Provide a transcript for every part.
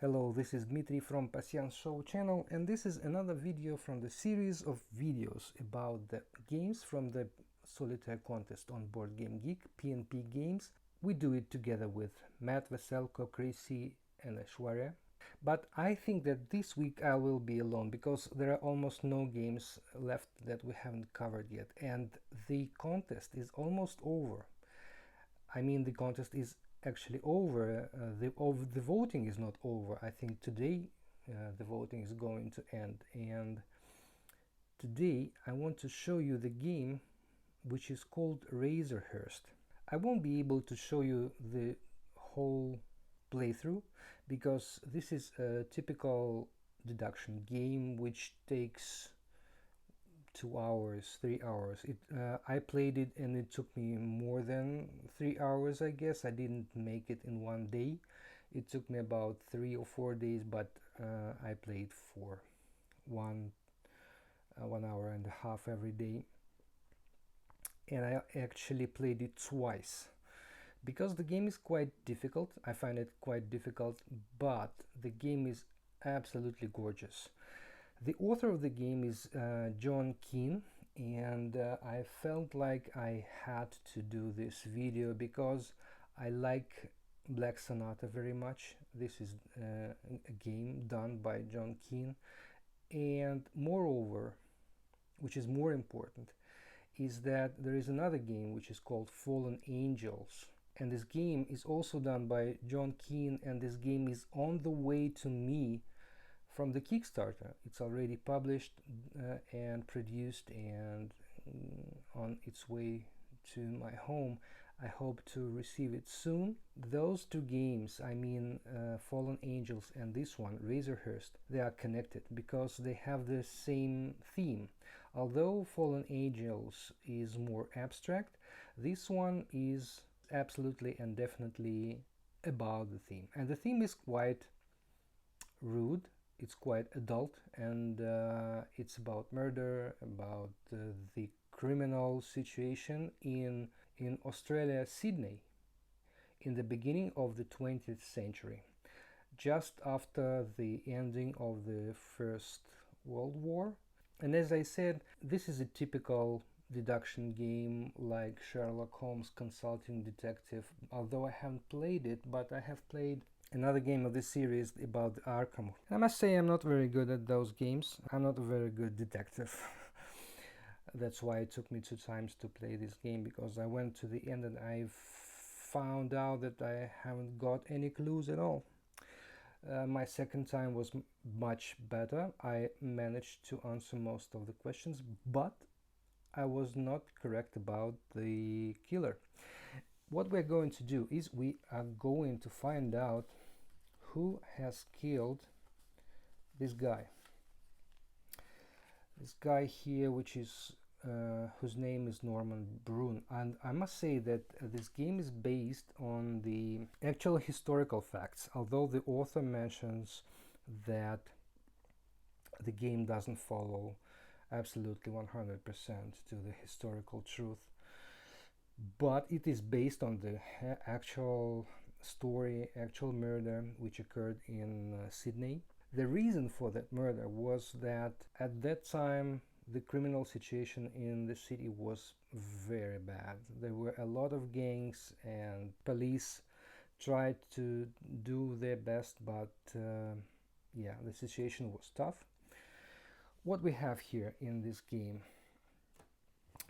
Hello, this is Dmitry from Pasyans Show channel, and this is another video from the series of videos about the games from the Solitaire contest on Board Game Geek, PNP Games. We do it together with Matt, Veselko, Chrissy and Aishwarya. But I think that this week I will be alone because there are almost no games left that we haven't covered yet, and the contest is almost over. I mean, the contest is actually over. The voting is not over. I think today the voting is going to end, and today I want to show you the game which is called Razorhurst. I won't be able to show you the whole playthrough because this is a typical deduction game which takes 2 hours, 3 hours. I played it and it took me more than 3 hours, I guess. I didn't make it in one day. It took me about 3 or 4 days, but I played for 1 hour and a half every day. And I actually played it twice. Because the game is quite difficult, I find it quite difficult, but the game is absolutely gorgeous. The author of the game is John Keane, and I felt like I had to do this video because I like Black Sonata very much. This is a game done by John Keane, and moreover, which is more important, is that there is another game which is called Fallen Angels, and this game is also done by John Keane, and this game is on the way to me from the Kickstarter. It's already published and produced and on its way to my home. I hope to receive it soon. Those two games, I mean Fallen Angels and this one, Razorhurst, they are connected because they have the same theme. Although Fallen Angels is more abstract, this one is absolutely and definitely about the theme. And the theme is quite rude. It's quite adult, and it's about murder, about the criminal situation in Australia, Sydney, in the beginning of the 20th century, just after the ending of the First World War. And as I said, this is a typical deduction game like Sherlock Holmes Consulting Detective, although I haven't played it, but I have played another game of this series about Arkham. I must say I'm not very good at those games. I'm not a very good detective. That's why it took me 2 times to play this game, because I went to the end and I found out that I haven't got any clues at all. My second time was much better. I managed to answer most of the questions, but I was not correct about the killer. What we're going to do is we are going to find out who has killed this guy. This guy here, which is whose name is Norman Brun. And I must say that this game is based on the actual historical facts, although the author mentions that the game doesn't follow absolutely 100% to the historical truth. But it is based on the actual story, actual murder which occurred in Sydney. The reason for that murder was that at that time the criminal situation in the city was very bad. There were a lot of gangs and police tried to do their best, but yeah, the situation was tough. What we have here in this game: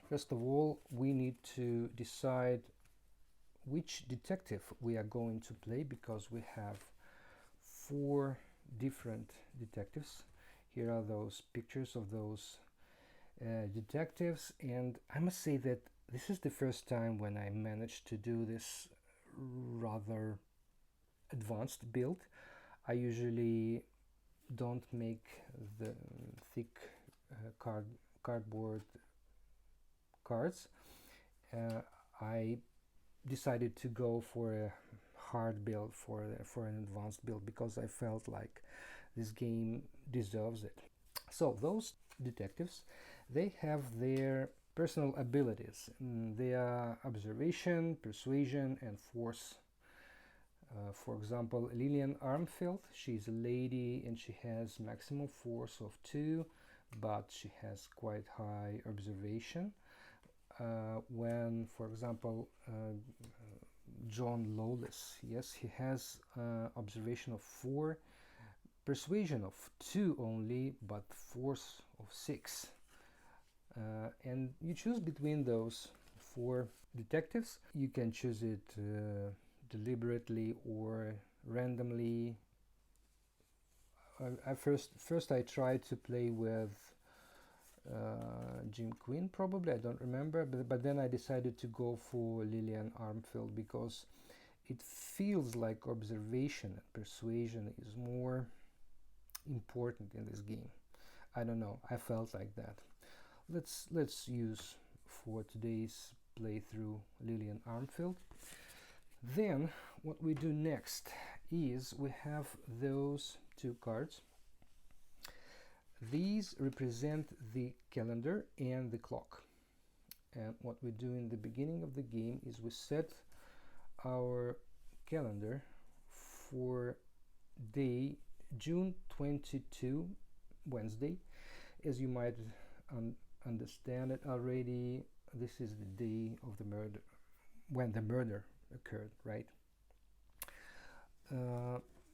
first of all, we need to decide which detective we are going to play, because we have 4 different detectives. Here are those pictures of those detectives, and I must say that this is the first time when I managed to do this rather advanced build. I usually don't make the thick cardboard cards. I decided to go for a hard build, for an advanced build, because I felt like this game deserves it. So those detectives, they have their personal abilities. They are observation, persuasion and force For example, Lillian Armfield, she's a lady and she has maximum force of 2, but she has quite high observation. When, for example, John Lawless, yes, he has observation of 4, persuasion of 2 only, but force of 6. And you choose between those 4 detectives. You can choose it deliberately or randomly. First I tried to play with Jim Quinn, probably, I don't remember, but then I decided to go for Lillian Armfield because it feels like observation and persuasion is more important in this game. I don't know, I felt like that. Let's use for today's playthrough Lillian Armfield. Then what we do next is we have those 2 cards. These represent the calendar and the clock. And what we do in the beginning of the game is we set our calendar for day June 22, Wednesday. As you might understand it already, this is the day of the murder, when the murder occurred, right?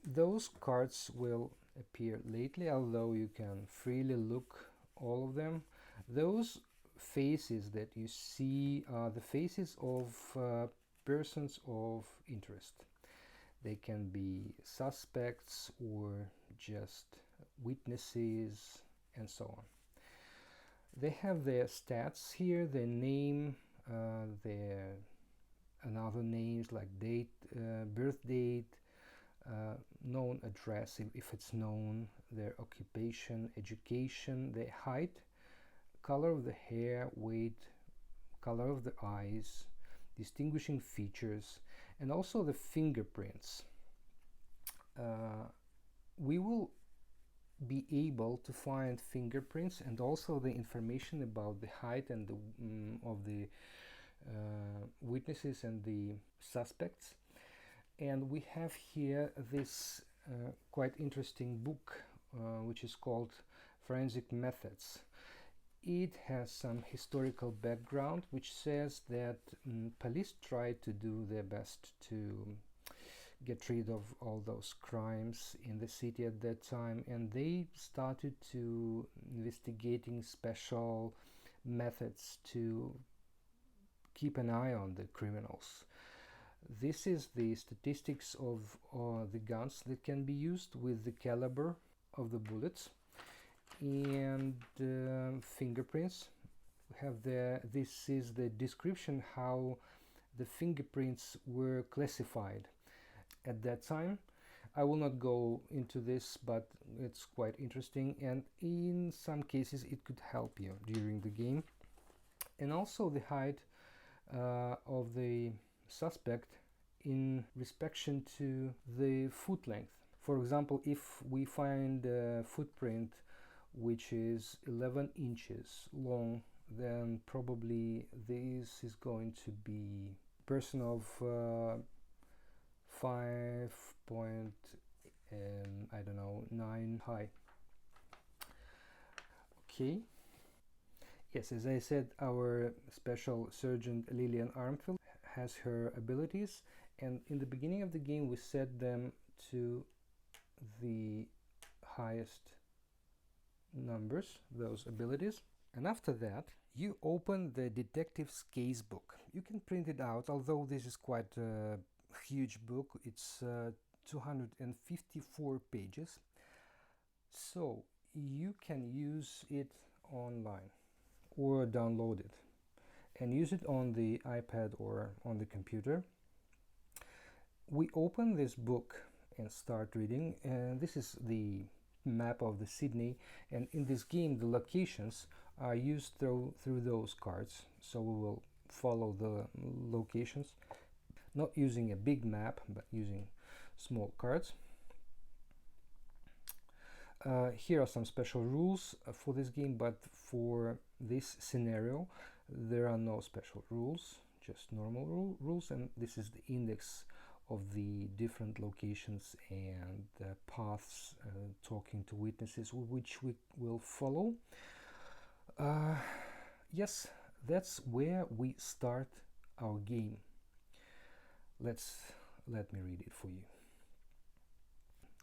Those cards will appear lately, although you can freely look all of them. Those faces that you see are the faces of persons of interest. They can be suspects or just witnesses and so on. They have their stats here, their name, their another names like date, birth date, known address if it's known, their occupation, education, their height, color of the hair, weight, color of the eyes, distinguishing features, and also the fingerprints. We will be able to find fingerprints and also the information about the height and the of the witnesses and the suspects. And we have here this quite interesting book which is called Forensic Methods. It has some historical background which says that police tried to do their best to get rid of all those crimes in the city at that time, and they started to investigating special methods to keep an eye on the criminals. This is the statistics of the guns that can be used with the caliber of the bullets and fingerprints. We have this is the description how the fingerprints were classified at that time. I will not go into this, but it's quite interesting, and in some cases it could help you during the game. And also the height of the suspect in respect to the foot length. For example, if we find a footprint which is 11 inches long, then probably this is going to be person of 5.9 high. Okay. Yes, as I said, our special sergeant Lillian Armfield has her abilities, and in the beginning of the game we set them to the highest numbers, those abilities. And after that you open the detective's case book. You can print it out, although this is quite a huge book. It's 254 pages, so you can use it online or download it and use it on the iPad or on the computer. We open this book and start reading, and this is the map of the Sydney, and in this game the locations are used through those cards, so we will follow the locations, not using a big map but using small cards. Here are some special rules for this game, but for this scenario there are no special rules, just normal rules, and this is the index of the different locations and paths, talking to witnesses, which we will follow. Yes, that's where we start our game. Let me read it for you.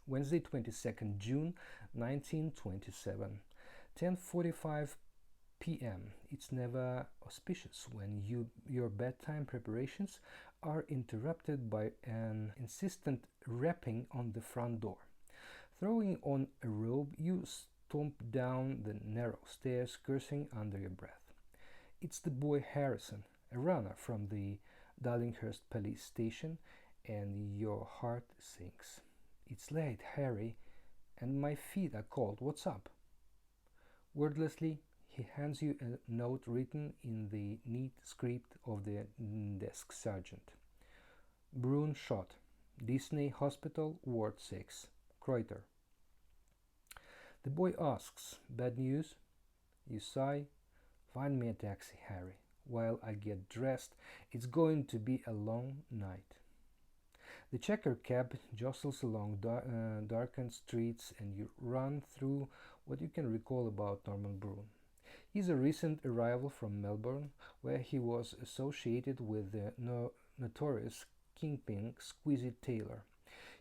Wednesday, 22nd June 1927, 10:45 p.m. It's never auspicious when your bedtime preparations are interrupted by an insistent rapping on the front door. Throwing on a robe, you stomp down the narrow stairs, cursing under your breath. It's the boy Harrison, a runner from the Darlinghurst police station, and your heart sinks. It's late, Harry, and my feet are cold. What's up? Wordlessly, he hands you a note written in the neat script of the desk sergeant. Brune shot. Disney Hospital, Ward 6. Kreuter. The boy asks, bad news? You sigh. Find me a taxi, Harry. While I get dressed, it's going to be a long night. The checker cab jostles along darkened streets, and you run through what you can recall about Norman Brune. He's a recent arrival from Melbourne, where he was associated with the notorious kingpin Squeezy Taylor.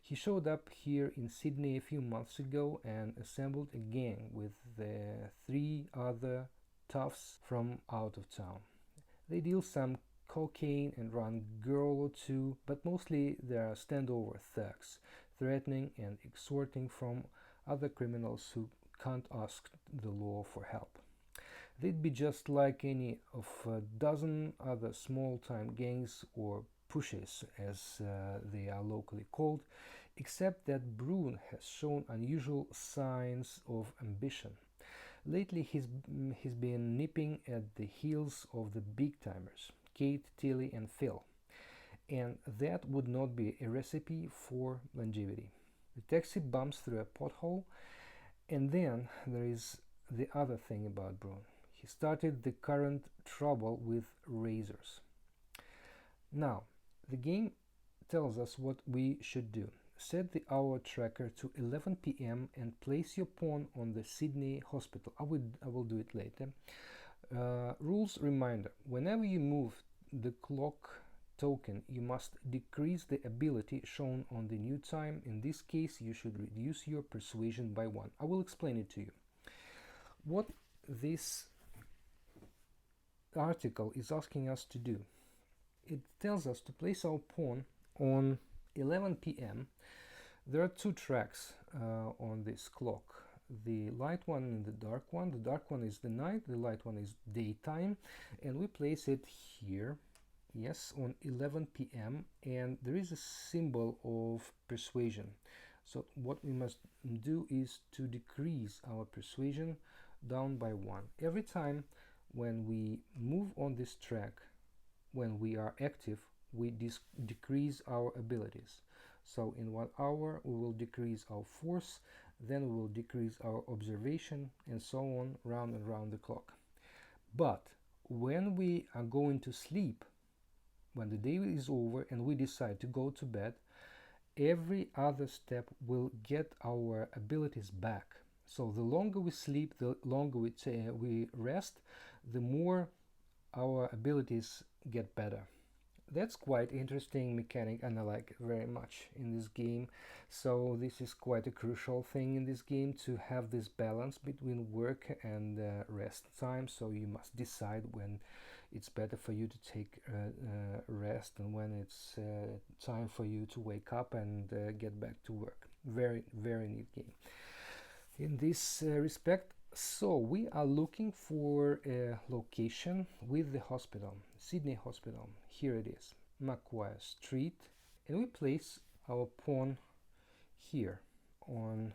He showed up here in Sydney a few months ago and assembled a gang with the 3 other toughs from out of town. They deal some cocaine and run girl or two, but mostly they are standover thugs, threatening and extorting from other criminals who can't ask the law for help. They'd be just like any of a dozen other small-time gangs, or pushes as they are locally called, except that Brune has shown unusual signs of ambition. Lately he's been nipping at the heels of the big-timers, Kate, Tilly and Phil, and that would not be a recipe for longevity. The taxi bumps through a pothole, and then there is the other thing about Brune. He started the current trouble with razors. Now, the game tells us what we should do. Set the hour tracker to 11 p.m. and place your pawn on the Sydney Hospital. I will do it later. Rules reminder: whenever you move the clock token, you must decrease the ability shown on the new time. In this case, you should reduce your persuasion by 1. I will explain it to you. What this article is asking us to do: it tells us to place our pawn on 11 p.m. There are 2 tracks on this clock, the light one and the dark one. The dark one is the night, the light one is daytime, and we place it here, yes, on 11 p.m. and there is a symbol of persuasion. So what we must do is to decrease our persuasion down by 1. Every time when we move on this track, when we are active, we decrease our abilities. So in 1 hour we will decrease our force, then we will decrease our observation, and so on, round and round the clock. But when we are going to sleep, when the day is over and we decide to go to bed, every other step will get our abilities back. So the longer we sleep, the longer we rest, the more our abilities get better. That's quite interesting mechanic, and I like it very much in this game. So this is quite a crucial thing in this game, to have this balance between work and rest time. So you must decide when it's better for you to take rest and when it's time for you to wake up and get back to work. Very, very neat game in this respect. So we are looking for a location with the hospital, Sydney Hospital. Here it is, Macquarie Street, and we place our pawn here on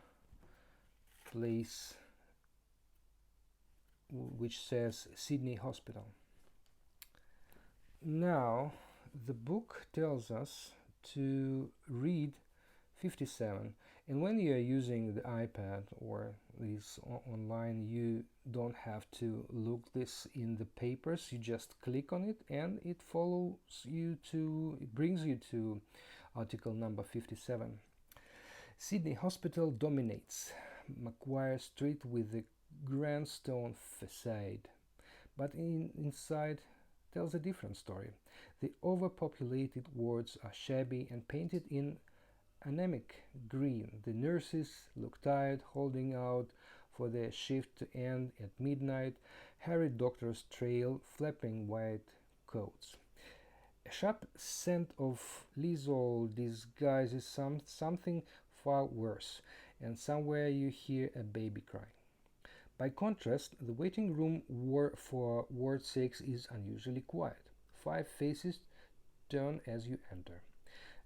place which says Sydney Hospital. Now the book tells us to read 57, and when you are using the iPad or this online, you don't have to look this in the papers. You just click on it and it brings you to article number 57. Sydney Hospital dominates Macquarie Street with a grand stone facade, but inside tells a different story. The overpopulated wards are shabby and painted in anemic green. The nurses look tired, holding out for their shift to end at midnight. Harried doctors trail flapping white coats. A sharp scent of lizol disguises something far worse, and somewhere you hear a baby crying. By contrast, the waiting room for Ward 6 is unusually quiet. 5 faces turn as you enter.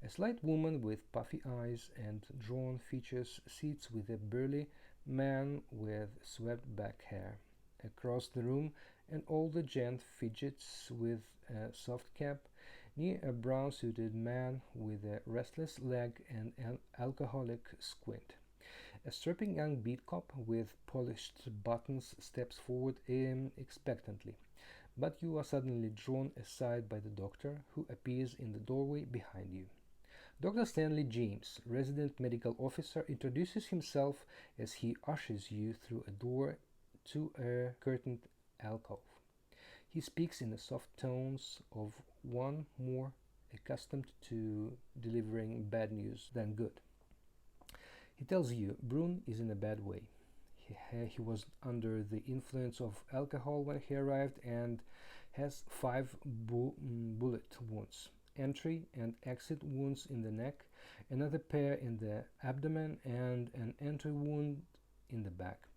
A slight woman with puffy eyes and drawn features sits with a burly man with swept back hair. Across the room, an older gent fidgets with a soft cap near a brown-suited man with a restless leg and an alcoholic squint. A strapping young beat cop with polished buttons steps forward expectantly, but you are suddenly drawn aside by the doctor, who appears in the doorway behind you. Dr. Stanley James, resident medical officer, introduces himself as he ushers you through a door to a curtained alcove. He speaks in the soft tones of one more accustomed to delivering bad news than good. He tells you Brun is in a bad way. He was under the influence of alcohol when he arrived and has 5 bullet wounds, entry and exit wounds in the neck, another pair in the abdomen, and an entry wound in the back.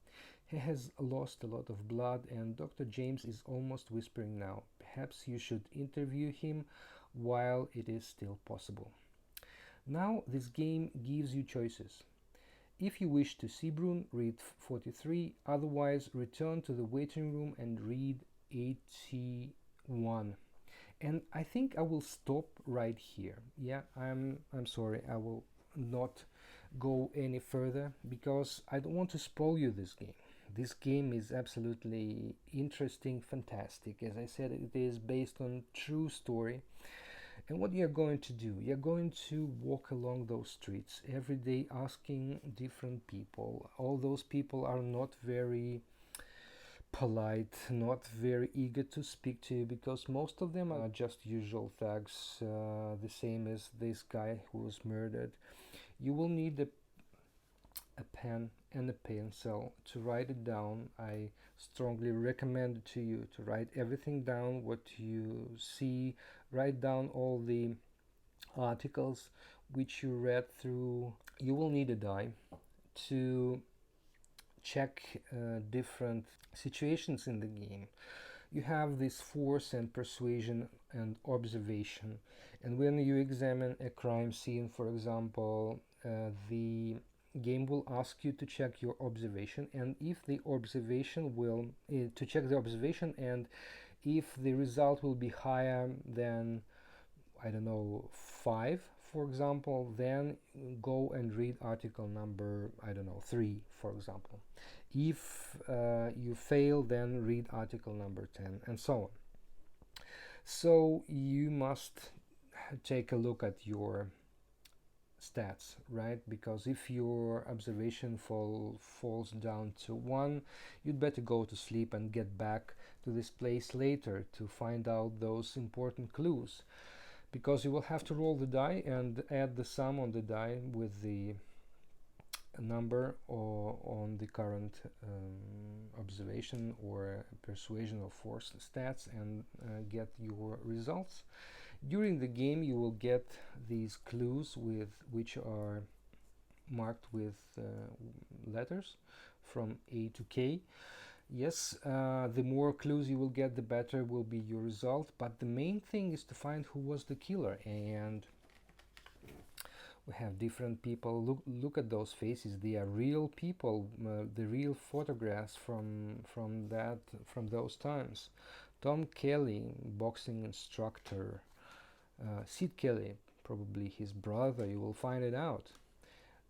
He has lost a lot of blood, and Dr. James is almost whispering now. Perhaps you should interview him while it is still possible. Now this game gives you choices. If you wish to see Brun, read 43, otherwise return to the waiting room and read 81. And I think I will stop right here. Yeah, I'm sorry, I will not go any further because I don't want to spoil you this game. This game is absolutely interesting, fantastic. As I said, it is based on true story. And what you're going to do, you're going to walk along those streets every day asking different people. All those people are not very polite, not very eager to speak to you, because most of them are just usual thugs, the same as this guy who was murdered. You will need a pen and a pencil to write it down. I strongly recommend to you to write everything down, what you see, write down all the articles which you read through. You will need a die to check different situations in the game. You have this force and persuasion and observation, and when you examine a crime scene, for example, the game will ask you to check your observation, and if the observation will to check the observation, and if the result will be higher than, I don't know, 5, for example, then go and read article number, I don't know, 3, for example. If you fail, then read article number 10, and so on. So you must take a look at your stats, right? Because if your observation falls down to 1, you'd better go to sleep and get back to this place later to find out those important clues, because you will have to roll the die and add the sum on the die with the number or on the current observation or persuasion or force stats, and get your results. During the game you will get these clues which are marked with letters from A to K. Yes, the more clues you will get, the better will be your result, but the main thing is to find who was the killer. And we have different people. Look at those faces. They are real people, the real photographs from those times. Tom Kelly, boxing instructor. Sid Kelly, probably his brother, you will find it out.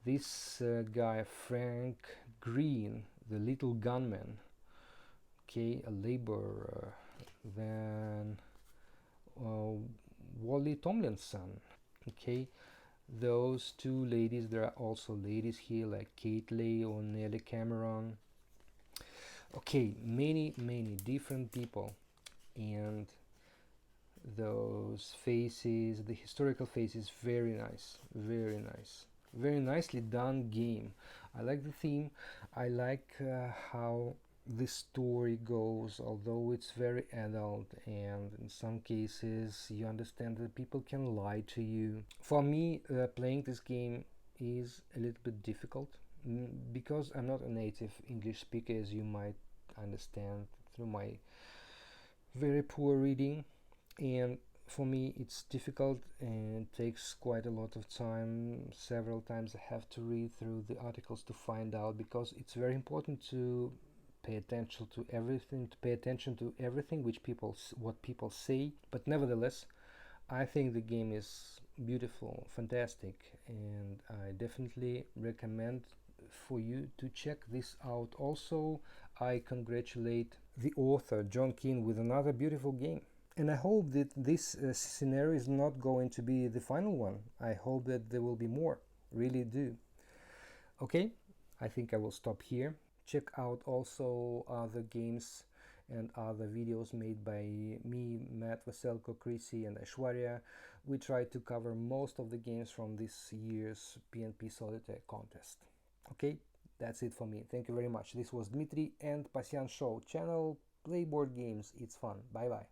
This guy, Frank Green, the little gunman, okay, a laborer. Then Wally Tomlinson, okay, those two ladies. There are also ladies here like Kate Leigh or Nellie Cameron. Okay, many different people, and those faces, the historical faces, very nice, very nicely done game. I like the theme. I like how the story goes, although it's very adult, and in some cases you understand that people can lie to you. For me, playing this game is a little bit difficult, because I'm not a native English speaker, as you might understand through my very poor reading, and for me it's difficult and takes quite a lot of time. Several times I have to read through the articles to find out, because it's very important to pay attention to everything which what people say. But nevertheless, I think the game is beautiful, fantastic, and I definitely recommend for you to check this out. Also, I congratulate the author John Keane with another beautiful game. And I hope that this scenario is not going to be the final one. I hope that there will be more. Really do. Okay, I think I will stop here. Check out also other games and other videos made by me, Matt, Vaselko, Chrissy, and Aishwarya. We try to cover most of the games from this year's PNP Solitaire contest. Okay, that's it for me. Thank you very much. This was Dmitry and Pasyans Show channel. Play board games. It's fun. Bye bye.